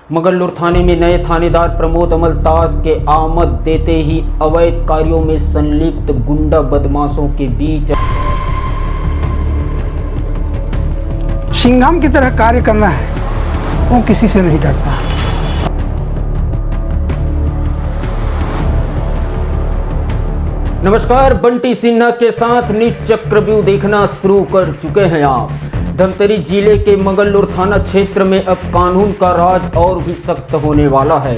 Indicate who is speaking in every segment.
Speaker 1: मंगलूर थाने में नए थानेदार प्रमोद अमलतास के आमद देते ही अवैध कार्यों में संलिप्त गुंडा बदमाशों के बीच
Speaker 2: सिंघम की तरह कार्य करना है, वो किसी से नहीं डरता।
Speaker 1: नमस्कार, बंटी सिन्हा के साथ न्यूज चक्रव्यूह देखना शुरू कर चुके हैं आप। धमतरी जिले के मंगलूर थाना क्षेत्र में अब कानून का राज और भी सख्त होने वाला है।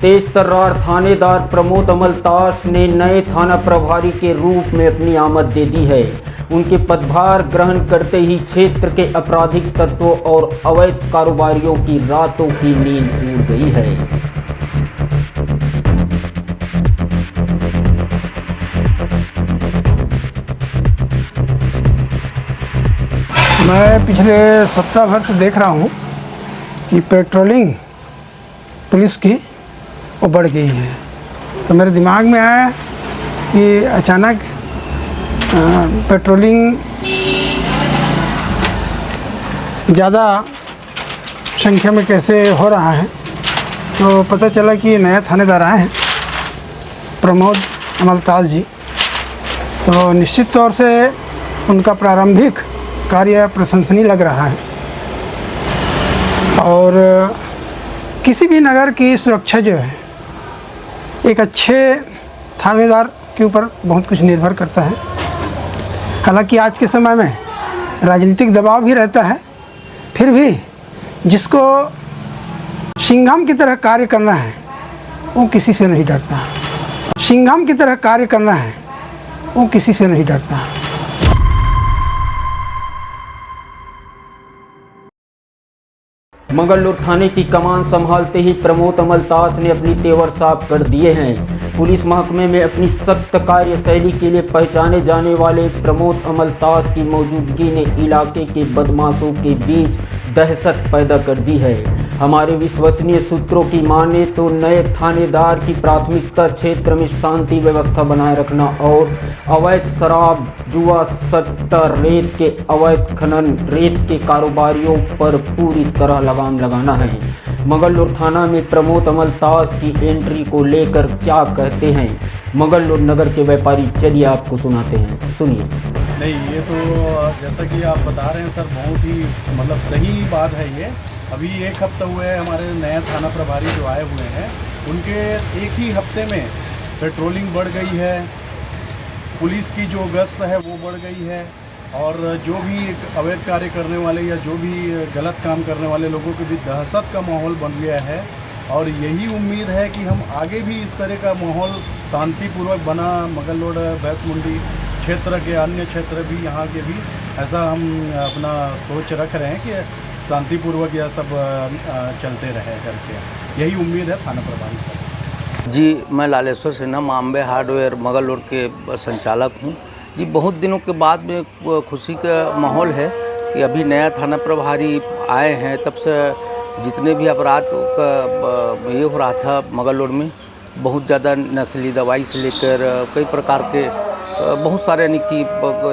Speaker 1: तेज तर्रार थानेदार प्रमोद अमलतास ने नए थाना प्रभारी के रूप में अपनी आमद दे दी है। उनके पदभार ग्रहण करते ही क्षेत्र के आपराधिक तत्वों और अवैध कारोबारियों की रातों की नींद उड़ गई है।
Speaker 2: मैं पिछले 17 वर्ष से देख रहा हूँ कि पेट्रोलिंग पुलिस की वो बढ़ गई है। तो मेरे दिमाग में आया कि अचानक पेट्रोलिंग ज़्यादा संख्या में कैसे हो रहा है। तो पता चला कि नया थानेदार आए हैं प्रमोद अमलतास जी। तो निश्चित तौर से उनका प्रारंभिक कार्य प्रशंसनीय लग रहा है और किसी भी नगर की सुरक्षा जो है एक अच्छे थानेदार के ऊपर बहुत कुछ निर्भर करता है। हालांकि आज के समय में राजनीतिक दबाव भी रहता है, फिर भी जिसको सिंघम की तरह कार्य करना है वो किसी से नहीं डरता। सिंघम की तरह कार्य करना है वो किसी से नहीं डरता।
Speaker 1: मंगलूर थाने की कमान संभालते ही प्रमोद अमलतास ने अपनी तेवर साफ कर दिए हैं। पुलिस महकमे में अपनी सख्त कार्यशैली के लिए पहचाने जाने वाले प्रमोद अमलतास की मौजूदगी ने इलाके के बदमाशों के बीच दहशत पैदा कर दी है। हमारे विश्वसनीय सूत्रों की माने तो नए थानेदार की प्राथमिकता क्षेत्र में शांति व्यवस्था बनाए रखना और अवैध शराब, जुआ, सट्टा, रेत के अवैध खनन, रेत के कारोबारियों पर पूरी तरह लगाम लगाना है। मंगलूर थाना में प्रमोद अमलतास की एंट्री को लेकर क्या कहते हैं मंगलूर नगर के व्यापारी, चलिए आपको सुनाते हैं, सुनिए।
Speaker 3: नहीं, ये तो जैसा कि आप बता रहे हैं सर, बहुत ही मतलब सही बात है। ये अभी एक हफ्ता हुआ है हमारे नया थाना प्रभारी जो आए हुए हैं, उनके एक ही हफ्ते में पेट्रोलिंग बढ़ गई है, पुलिस की जो गश्त है वो बढ़ गई है और जो भी अवैध कार्य करने वाले या जो भी गलत काम करने वाले लोगों के बीच दहशत का माहौल बन गया है। और यही उम्मीद है कि हम आगे भी इस तरह का माहौल शांतिपूर्वक बना, मंगलूर भैंसमुंडी क्षेत्र के अन्य क्षेत्र भी, यहाँ के भी ऐसा हम अपना सोच रख रहे हैं कि शांतिपूर्वक यह सब चलते रहे करके। यही उम्मीद है थाना प्रभारी साहब
Speaker 4: जी। मैं लालेश्वर सिन्हा माम्बे हार्डवेयर मंगलूर के संचालक हूँ जी। बहुत दिनों के बाद में खुशी का माहौल है कि अभी नया थाना प्रभारी आए हैं। तब से जितने भी अपराध का ये हो रहा था मंगलूर में, बहुत ज़्यादा नस्ली दवाई से लेकर कई प्रकार के बहुत सारे यानी कि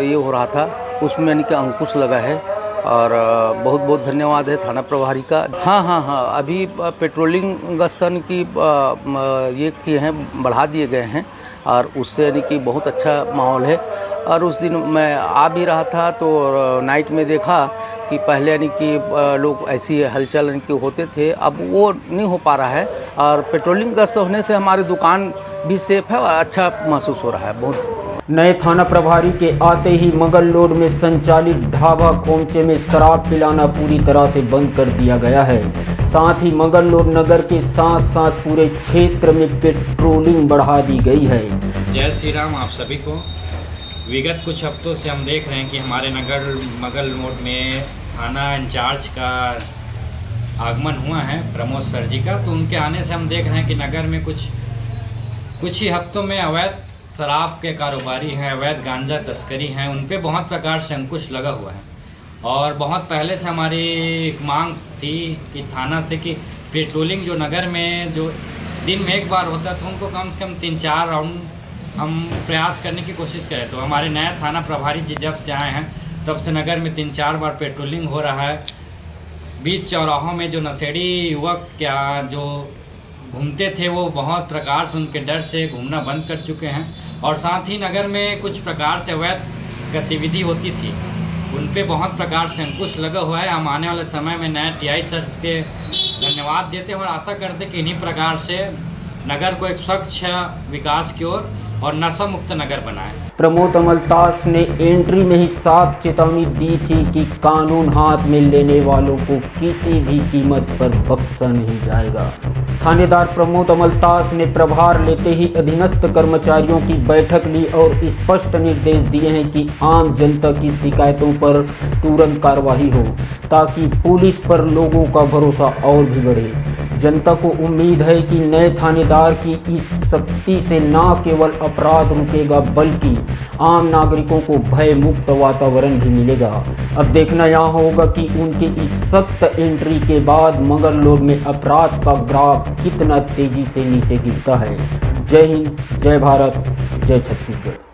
Speaker 4: ये हो रहा था, उसमें यानी कि अंकुश लगा है और बहुत बहुत धन्यवाद है थाना प्रभारी का। हाँ, अभी पेट्रोलिंग गश्तन की ये किए हैं, बढ़ा दिए गए हैं और उससे यानी कि बहुत अच्छा माहौल है। और उस दिन मैं आ भी रहा था तो नाइट में देखा कि पहले यानी कि लोग ऐसी हलचल यानी कि होते थे, अब वो नहीं हो पा रहा है और पेट्रोलिंग गश्त होने से हमारी दुकान भी सेफ है और अच्छा महसूस हो रहा है बहुत।
Speaker 1: नए थाना प्रभारी के आते ही मंगलूर में संचालित ढाबा खोमचे में शराब पिलाना पूरी तरह से बंद कर दिया गया है। साथ ही मंगलूर नगर के साथ साथ पूरे क्षेत्र में पेट्रोलिंग बढ़ा दी गई है।
Speaker 5: जय श्री राम आप सभी को। विगत कुछ हफ्तों से हम देख रहे हैं कि हमारे मंगलूर में थाना इंचार्ज का आगमन हुआ है प्रमोद सर जी का। तो उनके आने से हम देख रहे हैं कि नगर में कुछ ही हफ्तों में अवैध शराब के कारोबारी हैं, अवैध गांजा तस्करी हैं, उन पे बहुत प्रकार से अंकुश लगा हुआ है। और बहुत पहले से हमारी एक मांग थी कि थाना से कि पेट्रोलिंग जो नगर में जो दिन में एक बार होता तो उनको कम से कम 3-4 राउंड हम प्रयास करने की कोशिश करें। तो हमारे नया थाना प्रभारी जी जब से आए हैं तब से नगर में 3-4 बार पेट्रोलिंग हो रहा है। बीच चौराहों में जो नशेड़ी युवक क्या जो घूमते थे वो बहुत प्रकार से उनके डर से घूमना बंद कर चुके हैं। और साथ ही नगर में कुछ प्रकार से अवैध गतिविधि होती थी, उन पे बहुत प्रकार से अंकुश लगा हुआ है। हम आने वाले समय में नए टीआई सर के धन्यवाद देते हैं और आशा करते हैं कि इन्हीं प्रकार से नगर को एक स्वच्छ विकास की ओर और नशा मुक्त नगर बनाए।
Speaker 1: प्रमोद अमलतास ने एंट्री में ही साफ चेतावनी दी थी कि कानून हाथ में लेने वालों को किसी भी कीमत पर बख्शा नहीं जाएगा। थानेदार प्रमोद अमलतास ने प्रभार लेते ही अधीनस्थ कर्मचारियों की बैठक ली और स्पष्ट निर्देश दिए हैं कि आम जनता की शिकायतों पर तुरंत कार्रवाई हो ताकि पुलिस पर लोगों का भरोसा और भी बढ़े। जनता को उम्मीद है कि नए थानेदार की इस सख्ती से न केवल अपराध रुकेगा बल्कि आम नागरिकों को भय मुक्त वातावरण भी मिलेगा। अब देखना यह होगा कि उनके इस सख्त एंट्री के बाद मंगललोड में अपराध का ग्राफ कितना तेजी से नीचे गिरता है। जय हिंद, जय भारत, जय छत्तीसगढ़।